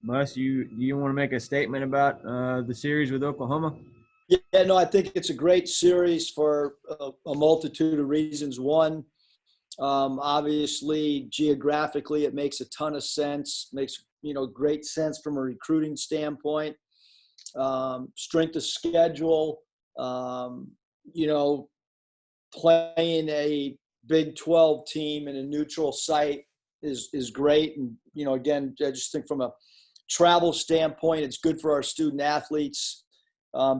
Mus, you want to make a statement about the series with Oklahoma? Yeah, no, I think it's a great series for a multitude of reasons. One, obviously, geographically, it makes a ton of sense. Makes great sense from a recruiting standpoint. Strength of schedule. Um, you know, Playing a Big 12 team in a neutral site is great. And again, I just think from a travel standpoint, it's good for our student athletes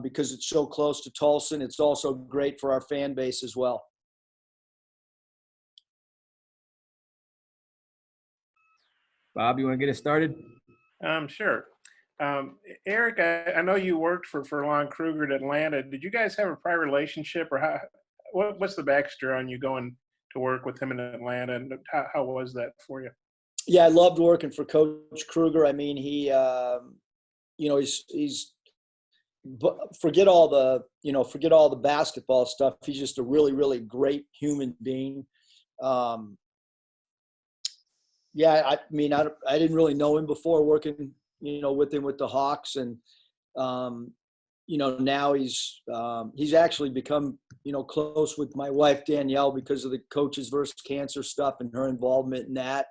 because it's so close to Tulsa. It's also great for our fan base as well. Bob, you want to get us started? Sure. Eric, I know you worked for Lon Kruger at Atlanta. Did you guys have a prior relationship, or what's the backstory on you going to work with him in Atlanta, and how was that for you? Yeah, I loved working for Coach Kruger. I mean, he's forget all the basketball stuff. He's just a really, really great human being. Yeah, I mean, I didn't really know him before working, with him with the Hawks, and now he's actually become, close with my wife Danielle because of the Coaches versus Cancer stuff and her involvement in that,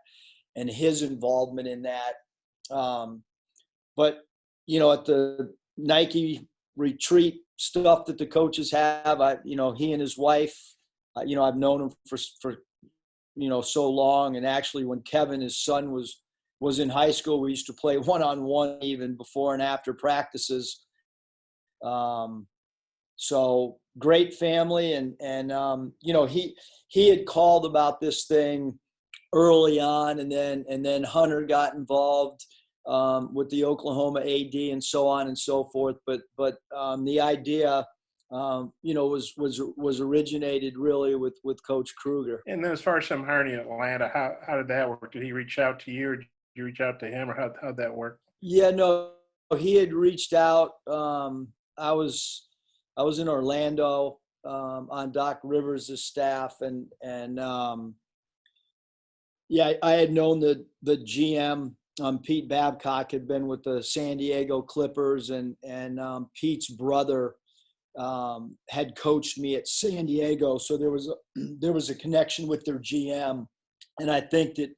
and his involvement in that. But at the Nike retreat stuff that the coaches have, he and his wife, I've known him for so long. And actually when Kevin, his son, was in high school, we used to play one-on-one even before and after practices. So great family. And he had called about this thing early on, and then Hunter got involved with the Oklahoma AD and so on and so forth. But the idea, was originated really with Coach Kruger. And then as far as him hiring in Atlanta, how did that work? Did he reach out to you, or did you reach out to him, or how'd that work? Yeah, no, he had reached out. I was in Orlando on Doc Rivers' staff, and yeah, I had known the GM. Pete Babcock had been with the San Diego Clippers, and Pete's brother had coached me at San Diego, so there was a connection with their GM, and I think that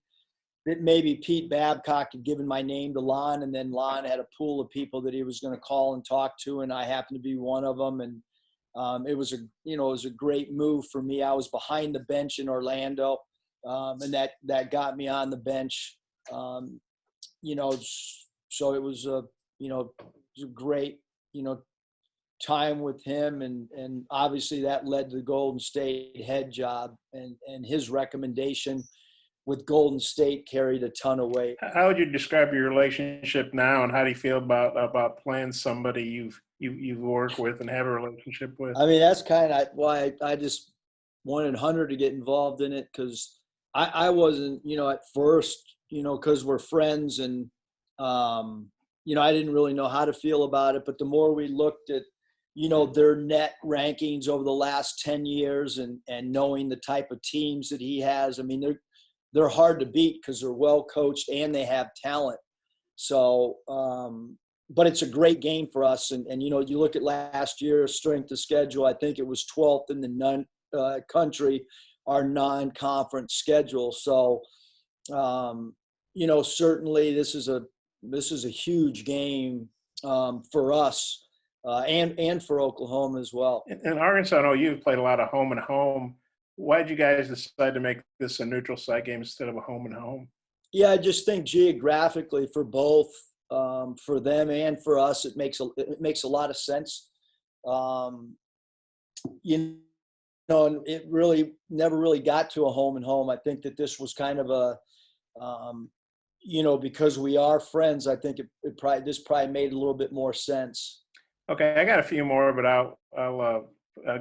maybe Pete Babcock had given my name to Lon, and then Lon had a pool of people that he was going to call and talk to, and I happened to be one of them, and it was a great move for me. I was behind the bench in Orlando, and that got me on the bench. So it was a great, time with him, and obviously that led to the Golden State head job, and his recommendation with Golden State carried a ton of weight. How would you describe your relationship now, and how do you feel about playing somebody you've worked with and have a relationship with? I mean, that's kind of why I just wanted Hunter to get involved in it, because I wasn't, at first, because we're friends, and I didn't really know how to feel about it. But the more we looked at, their net rankings over the last 10 years, and knowing the type of teams that he has, I mean, they're hard to beat because they're well coached and they have talent. So, but it's a great game for us. And you look at last year's strength of schedule, I think it was 12th in the country, our non-conference schedule. So, certainly this is a huge game for us and for Oklahoma as well. In Arkansas, I know you've played a lot of home and home. Why did you guys decide to make this a neutral site game instead of a home and home? Yeah, I just think geographically for both, for them and for us, it makes a lot of sense. And it really never really got to a home and home. I think that this was kind of a, because we are friends, I think this probably made a little bit more sense. Okay, I got a few more, but I'll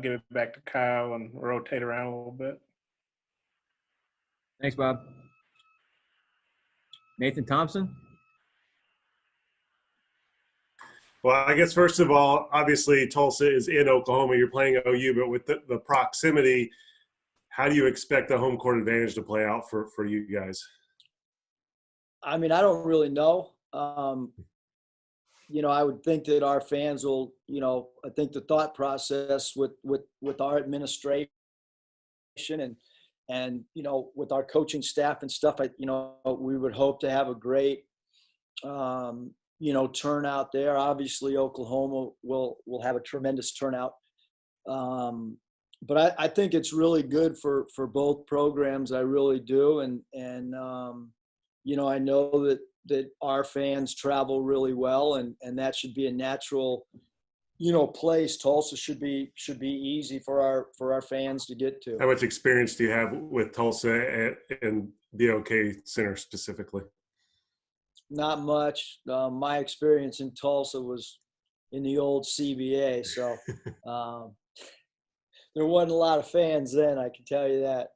give it back to Kyle and rotate around a little bit. Thanks, Bob. Nathan Thompson? Well, I guess first of all, obviously Tulsa is in Oklahoma. You're playing OU, but with the proximity, how do you expect the home court advantage to play out for you guys? I mean, I don't really know. I would think that our fans will, I think the thought process with our administration and with our coaching staff and stuff, we would hope to have a great, turnout there. Obviously, Oklahoma will have a tremendous turnout. But I think it's really good for both programs. I really do. And I know that our fans travel really well, and that should be a natural, place. Tulsa should be easy for our fans to get to. How much experience do you have with Tulsa and the OK Center specifically? Not much. My experience in Tulsa was in the old CBA, so there wasn't a lot of fans then, I can tell you that.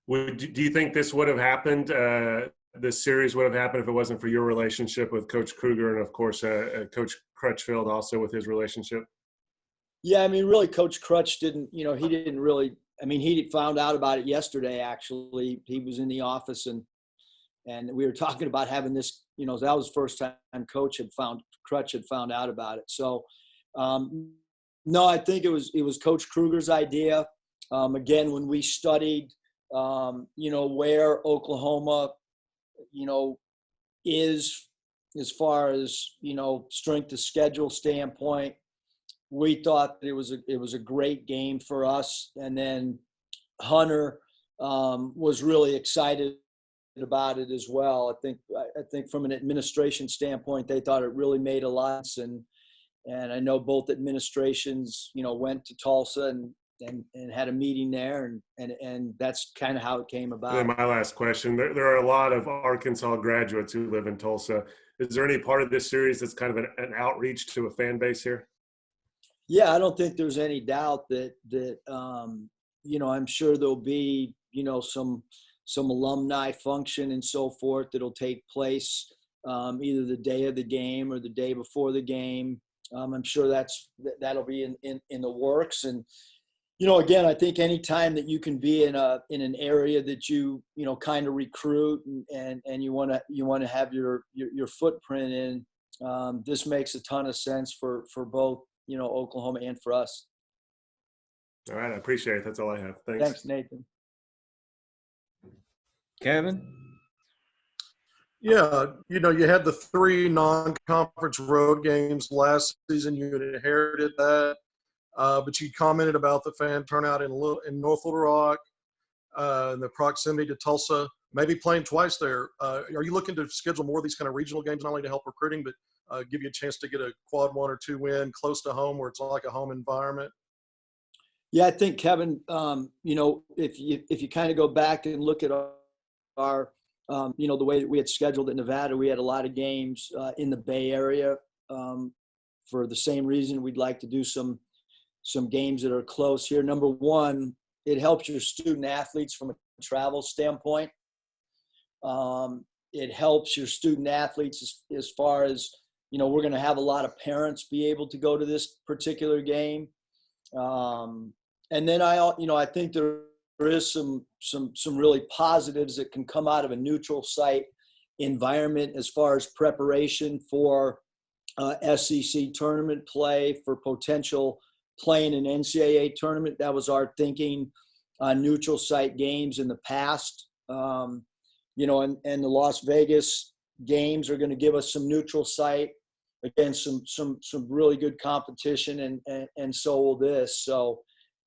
Do you think this would have happened, this series would have happened if it wasn't for your relationship with Coach Kruger and, of course, Coach Crutchfield also with his relationship? Yeah, I mean, really, Coach Crutch didn't, he didn't really – I mean, he found out about it yesterday, actually. He was in the office, and we were talking about having this, that was the first time Crutch had found out about it. So, no, I think it was Coach Kruger's idea. Again, when we studied, where Oklahoma, is as far as, strength of schedule standpoint, we thought that it was a great game for us. And then Hunter was really excited about it as well. I think from an administration standpoint, they thought it really made a lot of sense. And I know both administrations, went to Tulsa and had a meeting there, and that's kind of how it came about. And then my last question, there are a lot of Arkansas graduates who live in Tulsa. Is there any part of this series that's kind of an outreach to a fan base here? Yeah, I don't think there's any doubt that I'm sure there'll be, some alumni function and so forth that'll take place either the day of the game or the day before the game. I'm sure that'll be in the works. And, again, I think anytime that you can be in an area that you kind of recruit and you want to have your footprint in, this makes a ton of sense for both, Oklahoma and for us. All right. I appreciate it. That's all I have. Thanks, Nathan. Kevin? Yeah, you had the 3 non-conference road games last season. You inherited that, but you commented about the fan turnout in North Little Rock, and the proximity to Tulsa, maybe playing twice there. Are you looking to schedule more of these kind of regional games, not only to help recruiting, but give you a chance to get a quad 1 or 2 win close to home where it's like a home environment? Yeah, I think, Kevin, if you kind of go back and look at our the way that we had scheduled in Nevada, we had a lot of games in the Bay Area for the same reason. We'd like to do some games that are close here. Number one, it helps your student athletes from a travel standpoint. It helps your student athletes as far as, we're going to have a lot of parents be able to go to this particular game. And then I think there is some really positives that can come out of a neutral site environment as far as preparation for SEC tournament play, for potential playing an NCAA tournament. That was our thinking on neutral site games in the past. And the Las Vegas games are going to give us some neutral site against some really good competition, and so will this. So,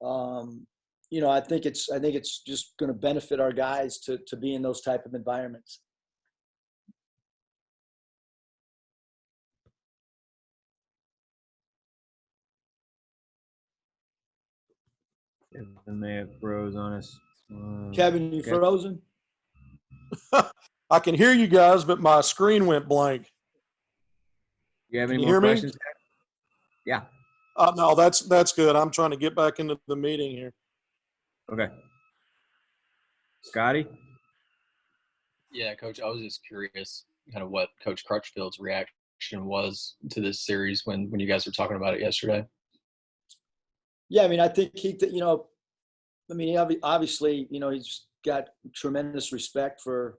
I think it's just going to benefit our guys to be in those type of environments. Kevin may have froze on us. Kevin, you frozen? I can hear you guys, but my screen went blank. You have any Can you more hear me? questions? Yeah. No, that's good. I'm trying to get back into the meeting here. Okay. Scotty? Yeah, Coach, I was just curious kind of what Coach Crutchfield's reaction was to this series when you guys were talking about it yesterday. Yeah, I mean, I think obviously, he's got tremendous respect for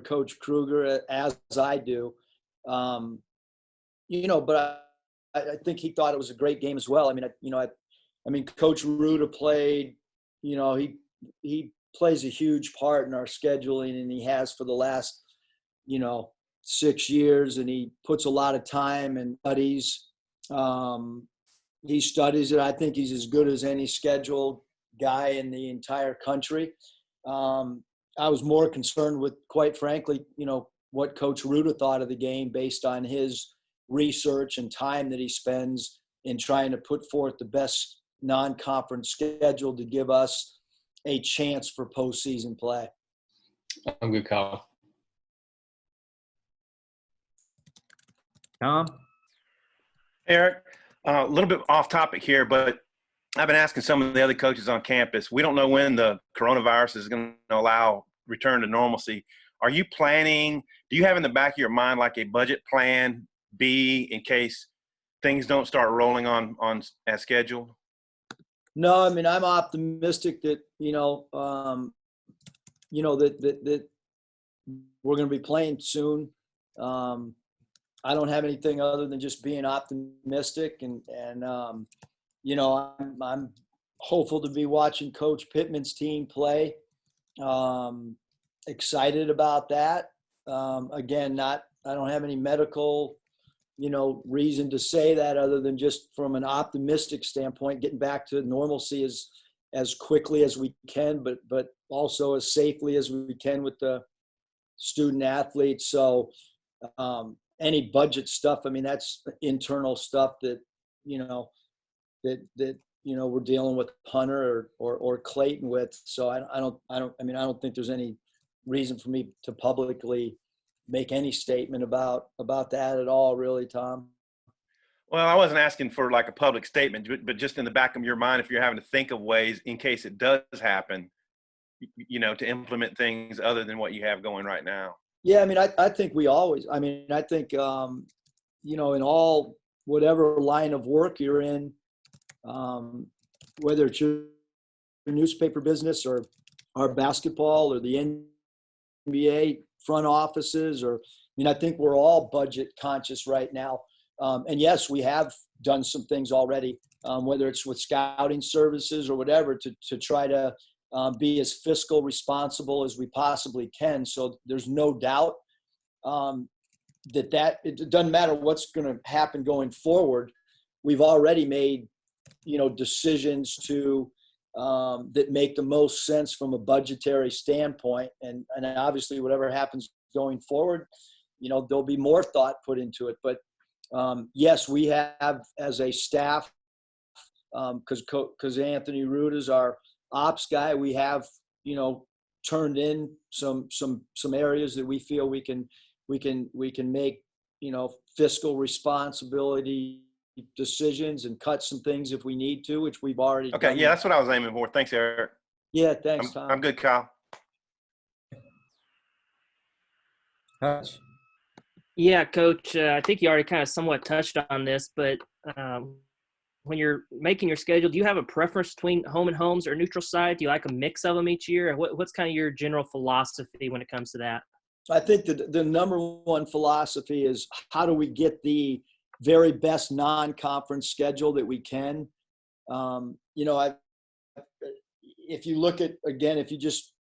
Coach Kruger, as I do. But I think he thought it was a great game as well. I mean, Coach Ruda played, he plays a huge part in our scheduling, and he has for the last, 6 years, and he puts a lot of time and studies. He studies it. I think he's as good as any scheduled guy in the entire country. I was more concerned with, quite frankly, what Coach Ruda thought of the game based on his research and time that he spends in trying to put forth the best non-conference schedule to give us a chance for postseason play. I'm good, Kyle. Tom? Eric, a little bit off topic here, but I've been asking some of the other coaches on campus. We don't know when the coronavirus is going to allow return to normalcy. Are you planning, do you have in the back of your mind like a budget plan B in case things don't start rolling on as scheduled? No, I mean, I'm optimistic that, that we're going to be playing soon. I don't have anything other than just being optimistic, and I'm hopeful to be watching Coach Pittman's team play. Excited about that. Again, I don't have any medical, reason to say that other than just from an optimistic standpoint, getting back to normalcy as quickly as we can, but also as safely as we can with the student athletes. So any budget stuff, I mean, that's internal stuff that, we're dealing with Hunter or Clayton with. So I don't think there's any reason for me to publicly make any statement about that at all, really, Tom. Well, I wasn't asking for like a public statement, but just in the back of your mind, if you're having to think of ways in case it does happen, to implement things other than what you have going right now. Yeah, I mean, I think I think, in all, whatever line of work you're in, whether it's your newspaper business or our basketball or the NBA front offices, I think we're all budget conscious right now. And yes, we have done some things already, whether it's with scouting services or whatever, to try to be as fiscal responsible as we possibly can. So there's no doubt that it doesn't matter what's going to happen going forward. We've already made, decisions that make the most sense from a budgetary standpoint. And obviously whatever happens going forward, there'll be more thought put into it. But yes, we have as a staff, because Anthony Root is our ops guy, we have, turned in some areas that we feel we can make, fiscal responsibility decisions and cut some things if we need to, which we've already Okay. done. Yeah, that's what I was aiming for. Thanks, Eric. Yeah. Thanks, Tom. I'm good, Kyle. Hutch? Yeah, Coach, I think you already kind of somewhat touched on this, but when you're making your schedule, do you have a preference between home and homes or neutral site? Do you like a mix of them each year? What's kind of your general philosophy when it comes to that? I think that the number one philosophy is how do we get the very best non-conference schedule that we can. If you look at, again, if you just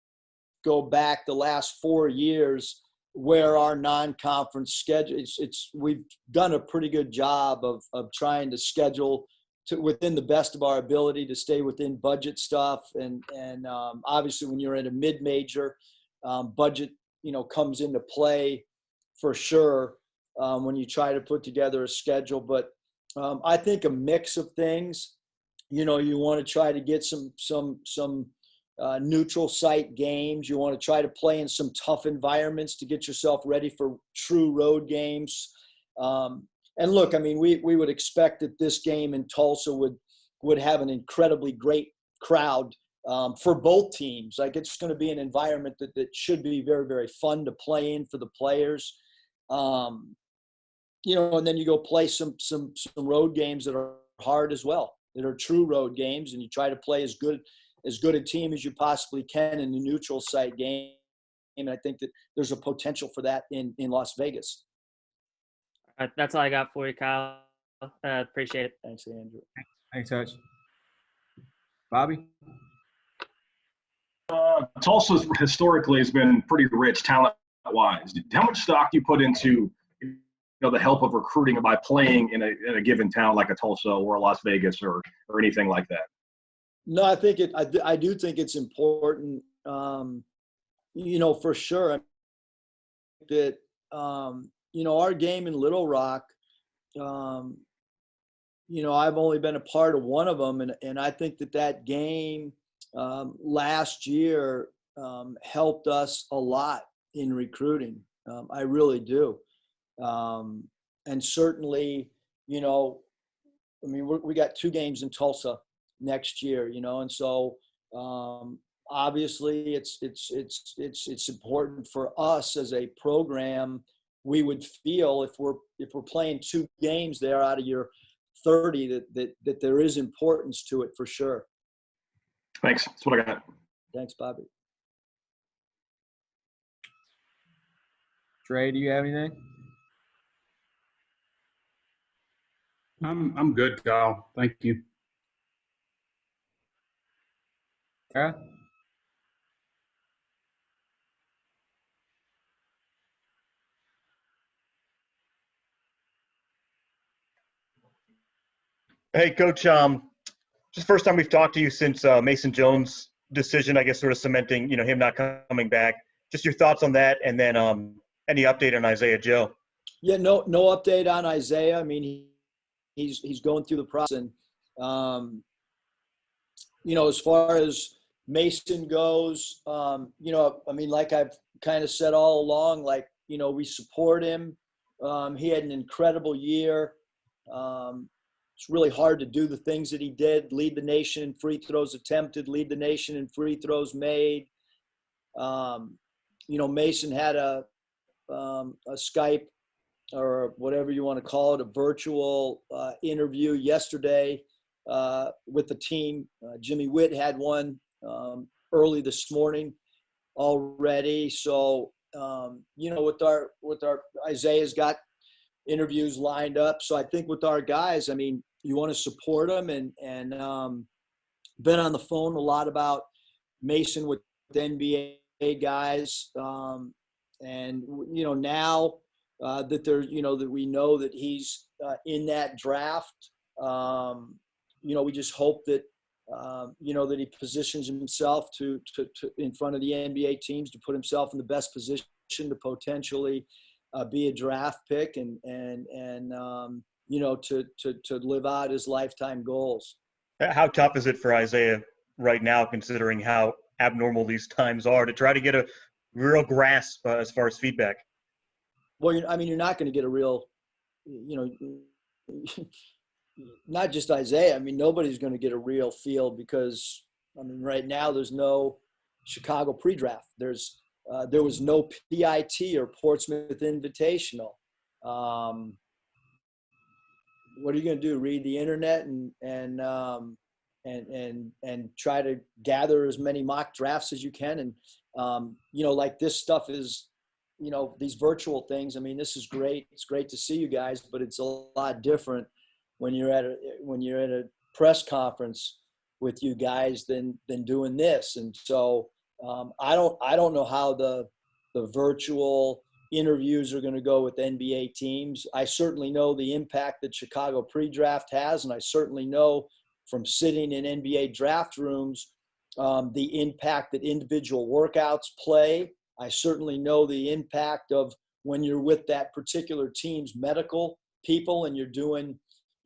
go back the last 4 years where our non-conference schedule, we've done a pretty good job of trying to schedule within the best of our ability to stay within budget stuff. And obviously when you're in a mid-major, budget, comes into play for sure when you try to put together a schedule. But I think a mix of things, you want to try to get some neutral site games. You want to try to play in some tough environments to get yourself ready for true road games. And look, I mean, we would expect that this game in Tulsa would have an incredibly great crowd for both teams. Like, it's going to be an environment that should be very, very fun to play in for the players. And then you go play some road games that are hard as well, that are true road games, and you try to play as good a team as you possibly can in the neutral site game. And I think that there's a potential for that in Las Vegas. That's all I got for you, Kyle. Appreciate it. Thanks, Andrew. Thanks, Hutch. Bobby? Tulsa historically has been pretty rich talent-wise. How much stock do you put into the help of recruiting by playing in a given town like a Tulsa or a Las Vegas or anything like that? No, I think I do think it's important. For sure that our game in Little Rock. I've only been a part of one of them, and I think that game last year helped us a lot in recruiting. I really do. And certainly, we got 2 games in Tulsa next year, and so obviously it's important for us as a program. We would feel if we're playing 2 games there out of your 30 that there is importance to it for sure. Thanks. That's what I got. Thanks, Bobby. Trey, do you have anything? I'm good, Kyle. Thank you. Kara? Hey, Coach. Just first time we've talked to you since Mason Jones' decision, I guess, sort of cementing, him not coming back. Just your thoughts on that, and then any update on Isaiah Joe? Yeah, no update on Isaiah. I mean, he's going through the process, and as far as Mason goes, like I've kind of said all along, we support him. He had an incredible year. It's really hard to do the things that he did, lead the nation in free throws attempted, lead the nation in free throws made. Mason had a Skype or whatever you want to call it, a virtual interview yesterday with the team. Jimmy Witt had one early this morning already. So, with our Isaiah's got interviews lined up. So I think with our guys, I mean, you want to support them and been on the phone a lot about Mason with the NBA guys. And, now that there's, that we know that he's in that draft, we just hope that, that he positions himself to in front of the NBA teams to put himself in the best position to potentially be a draft pick and to live out his lifetime goals. How tough is it for Isaiah right now, considering how abnormal these times are, to try to get a real grasp as far as feedback? Well, you're not going to get a real, not just Isaiah. I mean, nobody's going to get a real feel because, right now there's no Chicago pre-draft. There was no PIT or Portsmouth Invitational. What are you going to do? Read the internet and try to gather as many mock drafts as you can. And like this stuff is, these virtual things. I mean, this is great. It's great to see you guys, but it's a lot different when you're at a press conference with you guys than doing this. And so I don't know how the virtual interviews are going to go with NBA teams. I certainly know the impact that Chicago pre-draft has, and I certainly know from sitting in NBA draft rooms the impact that individual workouts play. I certainly know the impact of when you're with that particular team's medical people and you're doing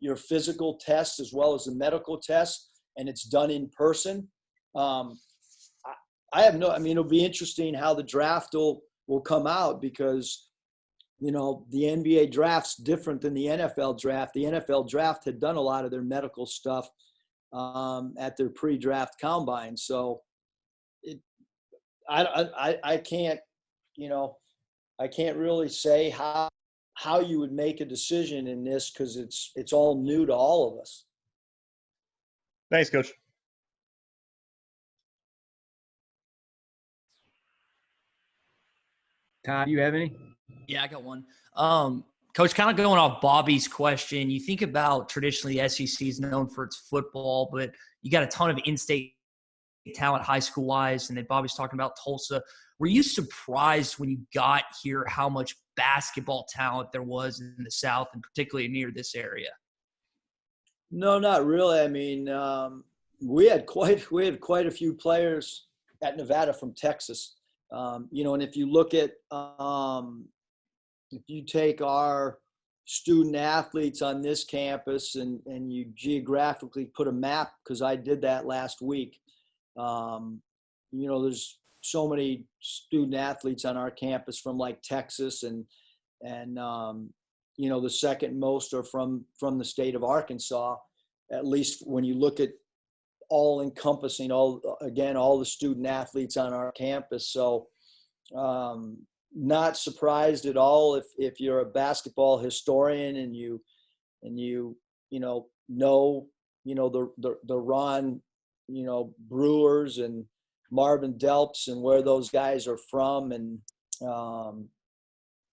your physical tests as well as the medical tests, and it's done in person. It'll be interesting how the draft will come out because, the NBA draft's different than the NFL draft. The NFL draft had done a lot of their medical stuff at their pre-draft combine. So I can't, I can't really say how you would make a decision in this because it's all new to all of us. Thanks, Coach. Todd, do you have any? Yeah, I got one. Coach, kind of going off Bobby's question, you think about traditionally the SEC is known for its football, but you got a ton of in-state talent high school wise, and then Bobby's talking about Tulsa. Were you surprised when you got here how much basketball talent there was in the South, and particularly near this area? No, not really. I mean, we had quite a few players at Nevada from Texas. And if you look at if you take our student athletes on this campus and you geographically put a map, because I did that last week, there's so many student athletes on our campus from like Texas and the second most are from the state of Arkansas, at least when you look at all encompassing all the student athletes on our campus. So not surprised at all if you're a basketball historian and you know the Ron Brewers and Marvin Delps and where those guys are from, and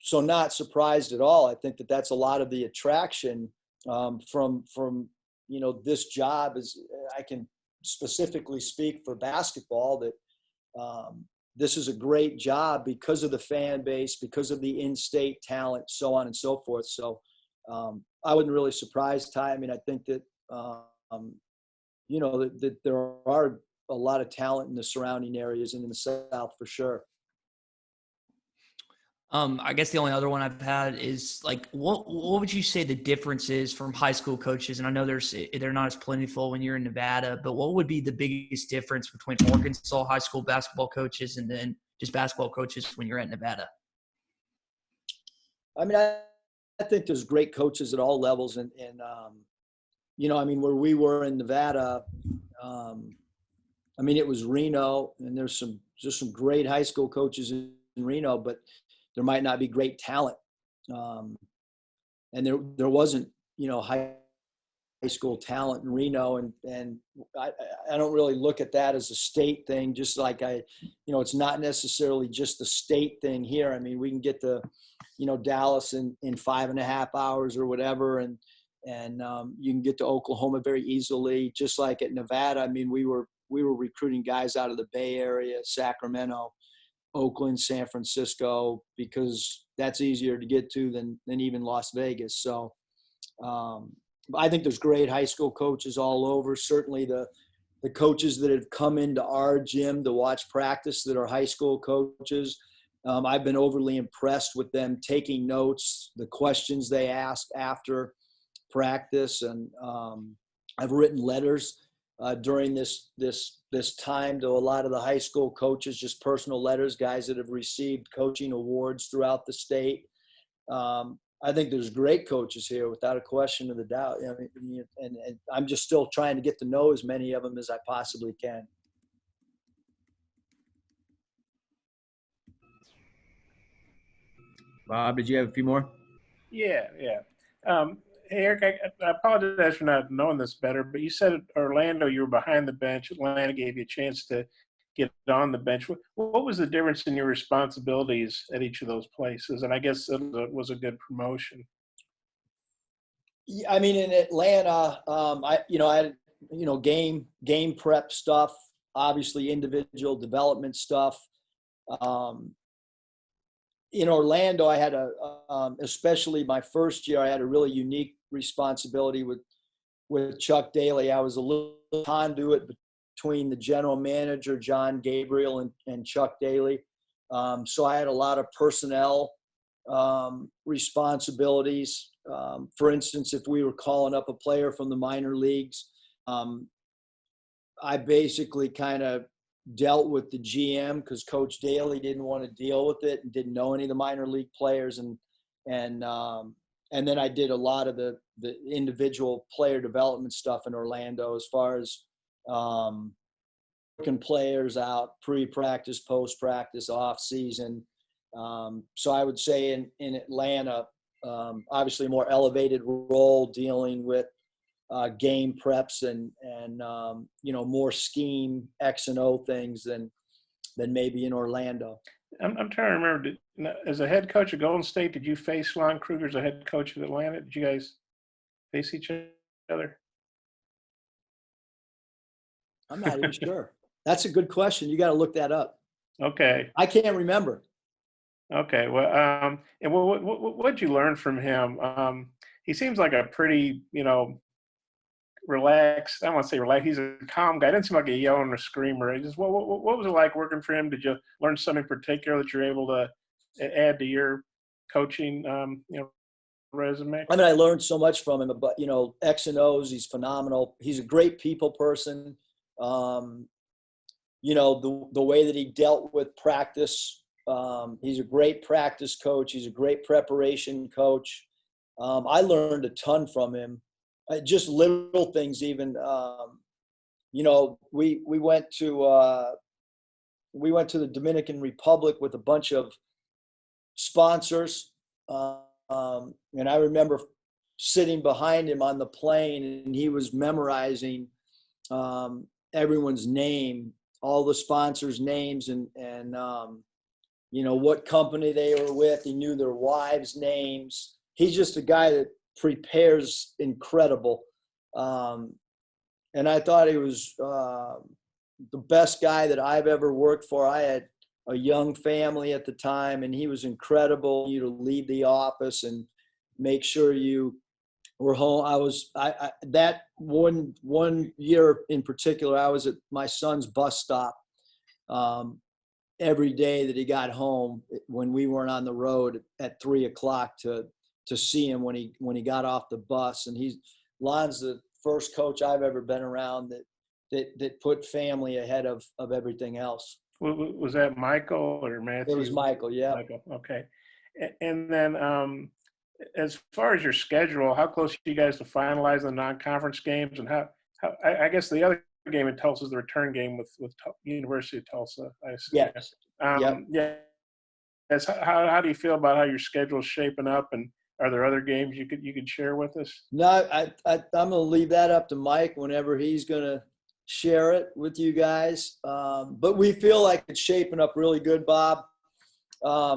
so not surprised at all. I think that's a lot of the attraction from this job. Is I can specifically speak for basketball that this is a great job because of the fan base, because of the in-state talent, so on and so forth. So I wasn't really surprised, Ty. I mean, I think that that there are a lot of talent in the surrounding areas and in the South for sure. I guess the only other one I've had is like, what would you say the difference is from high school coaches? And I know they're not as plentiful when you're in Nevada, but what would be the biggest difference between Arkansas high school basketball coaches and then just basketball coaches when you're at Nevada? I mean, I think there's great coaches at all levels, and where we were in Nevada, it was Reno, and there's some great high school coaches in Reno, but there might not be great talent. And there wasn't, high school talent in Reno. And I don't really look at that as a state thing, just like it's not necessarily just a state thing here. I mean, we can get to, Dallas in 5.5 hours or whatever. And you can get to Oklahoma very easily, just like at Nevada. I mean, we were recruiting guys out of the Bay Area, Sacramento, Oakland, San Francisco, because that's easier to get to than even Las Vegas. So I think there's great high school coaches all over. Certainly the coaches that have come into our gym to watch practice that are high school coaches, I've been overly impressed with them taking notes, the questions they ask after practice. And I've written letters during this time to a lot of the high school coaches, just personal letters, guys that have received coaching awards throughout the state. I think there's great coaches here without a question of the doubt. And I'm just still trying to get to know as many of them as I possibly can. Bob, did you have a few more? Yeah. Hey, Eric, I apologize for not knowing this better, but you said at Orlando you were behind the bench. Atlanta gave you a chance to get on the bench. What was the difference in your responsibilities at each of those places? And I guess it was a good promotion. Yeah, I mean, in Atlanta, I had game prep stuff, obviously individual development stuff. In Orlando, I had especially my first year, I had a really unique responsibility with Chuck Daly. I was a little conduit between the general manager, John Gabriel, and Chuck Daly. So I had a lot of personnel responsibilities. For instance, if we were calling up a player from the minor leagues, I basically kind of dealt with the GM because Coach Daly didn't want to deal with it and didn't know any of the minor league players, and then I did a lot of the individual player development stuff in Orlando as far as working players out pre-practice, post-practice, off-season. So I would say in Atlanta, obviously a more elevated role dealing with game preps and more scheme X and O things than maybe in Orlando. I'm trying to remember. As a head coach at Golden State, did you face Lon Kruger as a head coach at Atlanta? Did you guys face each other? I'm not even sure. That's a good question. You got to look that up. Okay. I can't remember. Okay. Well, and what'd you learn from him? He seems like a pretty, relaxed. I don't want to say relaxed. He's a calm guy. Didn't seem like a yelling or screamer. Just what was it like working for him? Did you learn something in particular that you're able to add to your coaching, resume? I mean, I learned so much from him, but X and O's. He's phenomenal. He's a great people person. The way that he dealt with practice. He's a great practice coach. He's a great preparation coach. I learned a ton from him. Just little things, even. We went to the Dominican Republic with a bunch of sponsors, and I remember sitting behind him on the plane, and he was memorizing everyone's name, all the sponsors' names, and what company they were with. He knew their wives' names. He's just a guy that prepares incredible. And I thought he was the best guy that I've ever worked for. I had a young family at the time, and he was incredible. You to leave the office and make sure you were home. I that one year in particular, I was at my son's bus stop every day that he got home when we weren't on the road at 3:00 to see him when he got off the bus. And Lon's the first coach I've ever been around that put family ahead of everything else. Was that Michael or Matthew? It was Michael, yeah. Michael, okay. And then as far as your schedule, how close are you guys to finalize the non-conference games? And how I guess the other game in Tulsa is the return game with University of Tulsa, I assume. Yes. Yeah. How do you feel about how your schedule is shaping up, and are there other games you could share with us? No, I'm going to leave that up to Mike whenever he's going to share it with you guys. But we feel like it's shaping up really good, Bob. I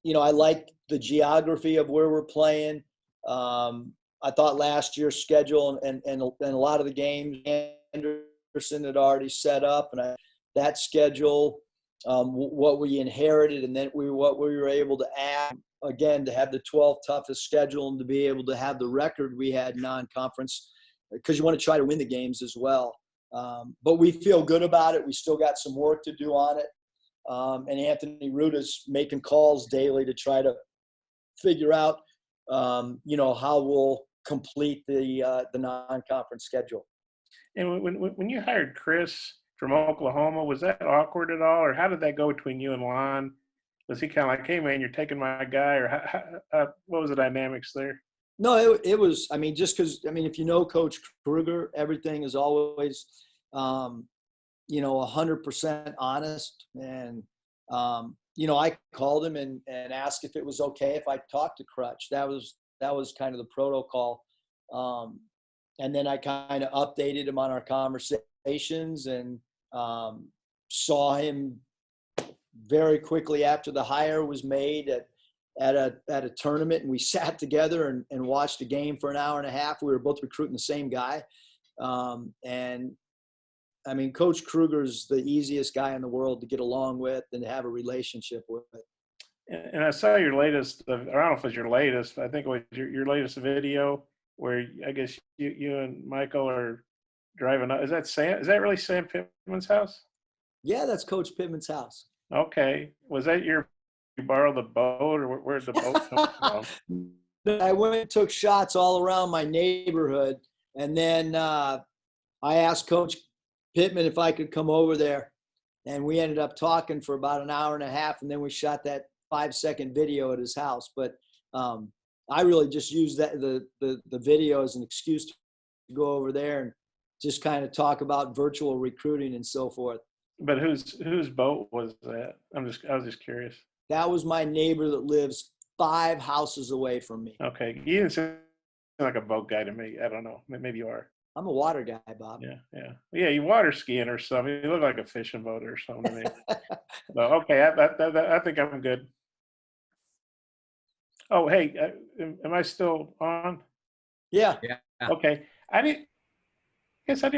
like the geography of where we're playing. I thought last year's schedule and a lot of the games Anderson had already set up, and that schedule, what we inherited, and then what we were able to add, again, to have the 12th toughest schedule and to be able to have the record we had non-conference, because you want to try to win the games as well. But we feel good about it. We still got some work to do on it. And Anthony Ruta's making calls daily to try to figure out, how we'll complete the non-conference schedule. And when you hired Chris from Oklahoma, was that awkward at all, or how did that go between you and Lon? Was he kind of like, "Hey man, you're taking my guy," or what was the dynamics there? No, it was. I mean, just because if you know Coach Kruger, everything is always, 100% honest. And I called him and asked if it was okay if I talked to Crutch. That was kind of the protocol. And then I kind of updated him on our conversations, and saw him very quickly after the hire was made at a tournament, and we sat together and watched a game for an hour and a half. We were both recruiting the same guy. Coach Kruger's the easiest guy in the world to get along with and to have a relationship with. And I saw your latest, I don't know if it was your latest, I think it was your latest video where I guess you and Michael are driving up. Is that really Sam Pittman's house? Yeah, that's Coach Pittman's house. Okay. Was that you borrowed the boat, or where'd the boat come from? I went and took shots all around my neighborhood, and then I asked Coach Pittman if I could come over there, and we ended up talking for about an hour and a half, and then we shot that 5-second video at his house. But I really just used the video as an excuse to go over there and just kind of talk about virtual recruiting and so forth. But whose boat was that? I was just curious. That was my neighbor that lives 5 houses away from me. Okay, you didn't seem like a boat guy to me. I don't know. Maybe you are. I'm a water guy, Bob. Yeah. You water skiing or something. You look like a fishing boat or something to me. So, okay, I think I'm good. Oh, hey, am I still on? Yeah. Okay. I didn't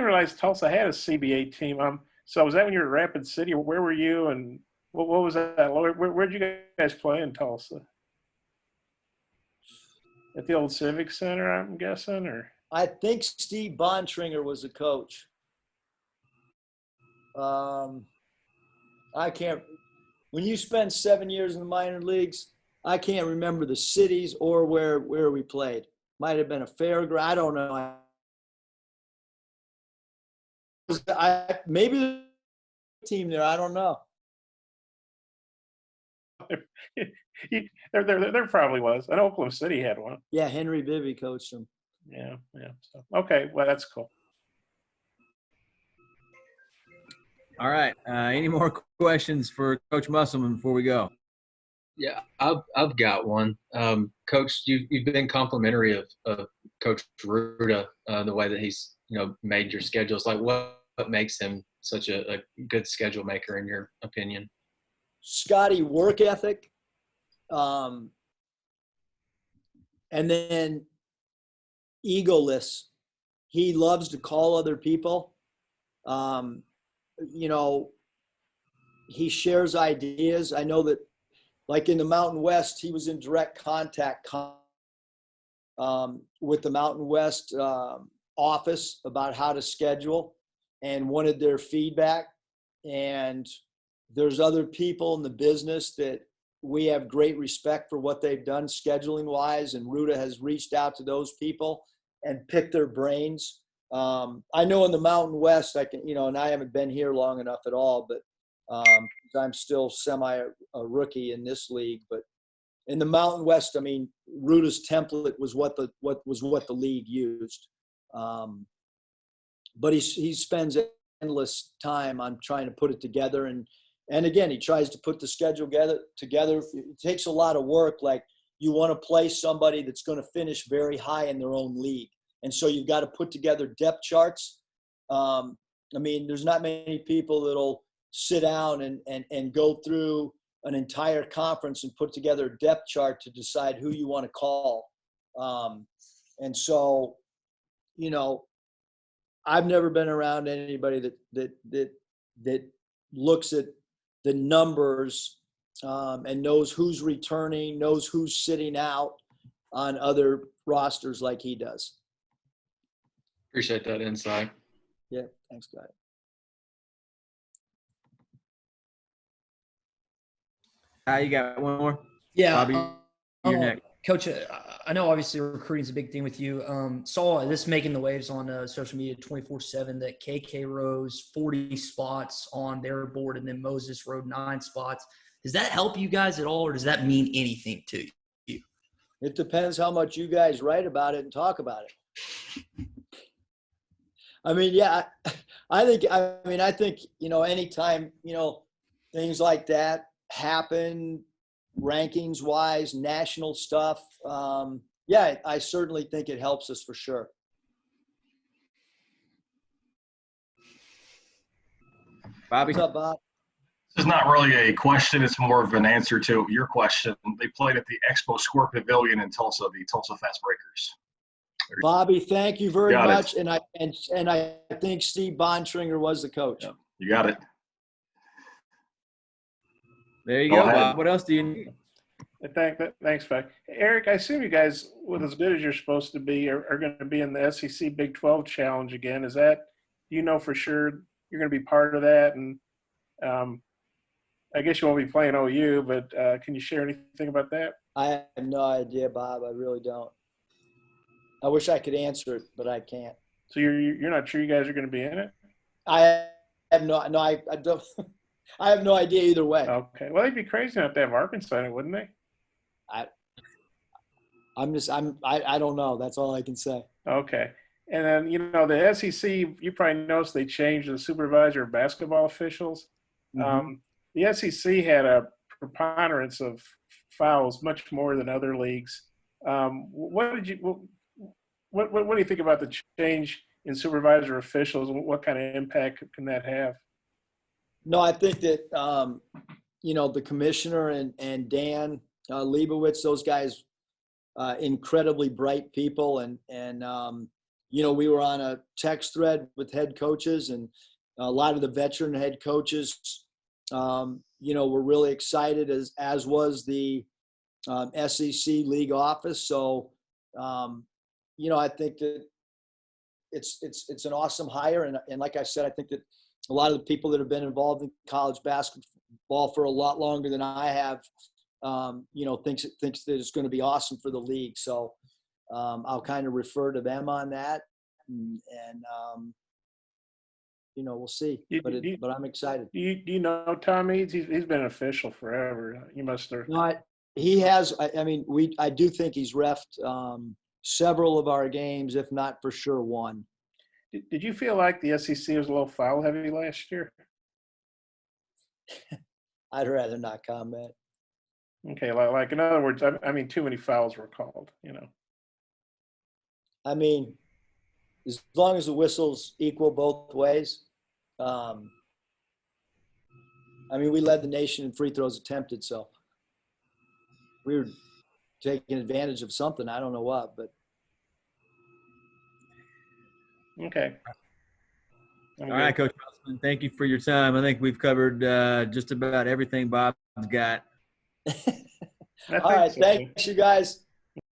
realize Tulsa had a CBA team. So was that when you were at Rapid City, or where were you, and what was that? Where'd you guys play in Tulsa? At the old Civic Center, I'm guessing, or? I think Steve Bontringer was the coach. I can't. When you spend 7 years in the minor leagues, I can't remember the cities or where we played. Might have been a fairground. I don't know. Maybe the team there. I don't know. There probably was. I know Oklahoma City had one. Yeah, Henry Bibby coached them. Yeah. So, okay, well, that's cool. All right. Any more questions for Coach Musselman before we go? Yeah, I've got one. Coach, you've been complimentary of Coach Ruda, the way that he's made your schedules. Like what makes him such a good schedule maker in your opinion? Scotty, work ethic, and then egoless. He loves to call other people. He shares ideas. I know that, like in the Mountain West, he was in direct contact with the Mountain West office about how to schedule and wanted their feedback. And there's other people in the business that we have great respect for what they've done scheduling wise. And Ruda has reached out to those people and picked their brains. I know in the Mountain West, I can, and I haven't been here long enough at all, but I'm still a rookie in this league. But in the Mountain West, I mean, Ruda's template was what the league used. But he spends endless time on trying to put it together. And again, he tries to put the schedule together. It takes a lot of work. Like you want to play somebody that's going to finish very high in their own league. And so you've got to put together depth charts. I mean, there's not many people that'll sit down and go through an entire conference and put together a depth chart to decide who you want to call. And so, I've never been around anybody that looks at the numbers and knows who's returning, knows who's sitting out on other rosters like he does. Appreciate that insight. Yeah, thanks, guys. You got one more? Yeah. Bobby, you're next. Coach, I know obviously recruiting is a big thing with you. Saw this making the waves on social media 24/7 that KK rose 40 spots on their board and then Moses rode 9 spots. Does that help you guys at all, or does that mean anything to you? It depends how much you guys write about it and talk about it. I mean, yeah, I think, anytime, things like that happen, rankings wise, national stuff. Yeah, I certainly think it helps us for sure. Bobby? What's up, Bob? This is not really a question. It's more of an answer to your question. They played at the Expo Square Pavilion in Tulsa, the Tulsa Fast Breakers. Bobby, thank you very Got much. it. And I think Steve Bontringer was the coach. Yeah, you got it. There you Go go, ahead. Bob. What else do you need? Thanks, Frank. Eric, I assume you guys, with as good as you're supposed to be, are going to be in the SEC Big 12 Challenge again. Is that, for sure you're going to be part of that? And I guess you won't be playing OU, but can you share anything about that? I have no idea, Bob. I really don't. I wish I could answer it, but I can't. So you're not sure you guys are going to be in it? I have I don't. I have no idea either way. Okay. Well, they'd be crazy not to have Arkansas in it, wouldn't they? I don't know. That's all I can say. Okay. And then, the SEC, you probably noticed they changed the supervisor of basketball officials. Mm-hmm. The SEC had a preponderance of fouls, much more than other leagues. What do you think about the change in supervisor officials? What kind of impact can that have? No, I think that the commissioner and Dan Leibowitz, those guys, incredibly bright people, and we were on a text thread with head coaches, and a lot of the veteran head coaches, were really excited, as was the SEC league office. So, I think that it's an awesome hire, and like I said, I think that a lot of the people that have been involved in college basketball for a lot longer than I have, thinks that it's going to be awesome for the league. So I'll kind of refer to them on that, and we'll see. But I'm excited. Do you know Tom Eads? He's been an official forever. You must have. No, he has. I do think he's reffed several of our games, if not for sure one. Did you feel like the SEC was a little foul heavy last year? I'd rather not comment. Okay, like in other words, too many fouls were called. As long as the whistle's equal both ways. We led the nation in free throws attempted, so we were taking advantage of something. I don't know what, but. Okay. All right, Coach Musselman, thank you for your time. I think we've covered just about everything Bob's got. All right, thanks, you guys.